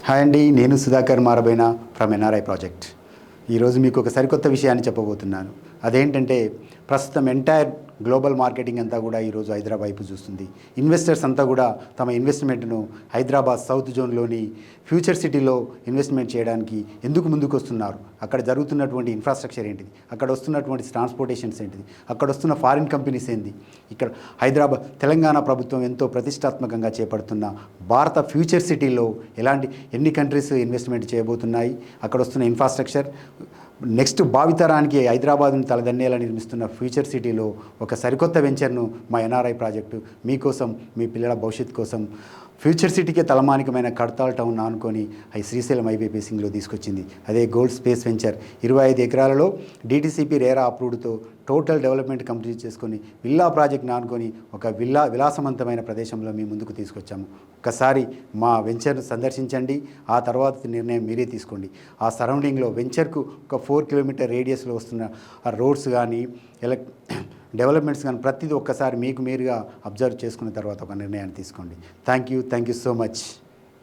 Hi అండి, నేను Sudhakar Maraboina from NRI project. ఈరోజు మీకు ఒక సరికొత్త విషయాన్ని చెప్పబోతున్నాను. అదేంటంటే ప్రస్తుతం ఎంటైర్ గ్లోబల్ మార్కెటింగ్ అంతా కూడా ఈరోజు హైదరాబాద్ వైపు చూస్తుంది. ఇన్వెస్టర్స్ అంతా కూడా తమ ఇన్వెస్ట్మెంట్ను హైదరాబాద్ సౌత్ జోన్లోని ఫ్యూచర్ సిటీలో ఇన్వెస్ట్మెంట్ చేయడానికి ఎందుకు ముందుకు వస్తున్నారు? అక్కడ జరుగుతున్నటువంటి ఇన్ఫ్రాస్ట్రక్చర్ ఏంటిది, అక్కడ వస్తున్నటువంటి ట్రాన్స్పోర్టేషన్స్ ఏంటిది, అక్కడ వస్తున్న ఫారిన్ కంపెనీస్ ఏంటి, ఇక్కడ హైదరాబాద్ తెలంగాణ ప్రభుత్వం ఎంతో ప్రతిష్టాత్మకంగా చేపడుతున్న భారత ఫ్యూచర్ సిటీలో ఎన్ని కంట్రీస్ ఇన్వెస్ట్మెంట్ చేయబోతున్నాయి, అక్కడ వస్తున్న ఇన్ఫ్రాస్ట్రక్చర్, నెక్స్ట్ భావితరానికి హైదరాబాద్ను తలదన్నేలా నిర్మిస్తున్న ఫ్యూచర్ సిటీలో ఒక సరికొత్త వెంచర్ను మా ఎన్ఆర్ఐ ప్రాజెక్టు మీకోసం, మీ పిల్లల భవిష్యత్తు కోసం ఫ్యూచర్ సిటీకే తలమానికమైన కడతాల్ టౌన్ ఆనుకొని శ్రీశైలం హైవే బేసింగ్లో తీసుకొచ్చింది. అదే గోల్డ్ స్పేస్ వెంచర్. 25 ఎకరాలలో DTCP రేరా అప్రూవ్డ్తో టోటల్ డెవలప్మెంట్ కంప్లీట్ చేసుకొని విల్లా ప్రాజెక్ట్ని ఆనుకొని ఒక విలాసవంతమైన ప్రదేశంలో మేము ముందుకు తీసుకొచ్చాము. ఒకసారి మా వెంచర్ను సందర్శించండి, ఆ తర్వాత నిర్ణయం మీరే తీసుకోండి. ఆ సరౌండింగ్లో వెంచర్కు ఒక 4 కిలోమీటర్ రేడియస్లో వస్తున్న ఆ రోడ్స్ కానీ డెవలప్మెంట్స్ కానీ ప్రతిదీ ఒక్కసారి మీకు మీరుగా అబ్జర్వ్ చేసుకున్న తర్వాత ఒక నిర్ణయాన్ని తీసుకోండి. Thank you so much.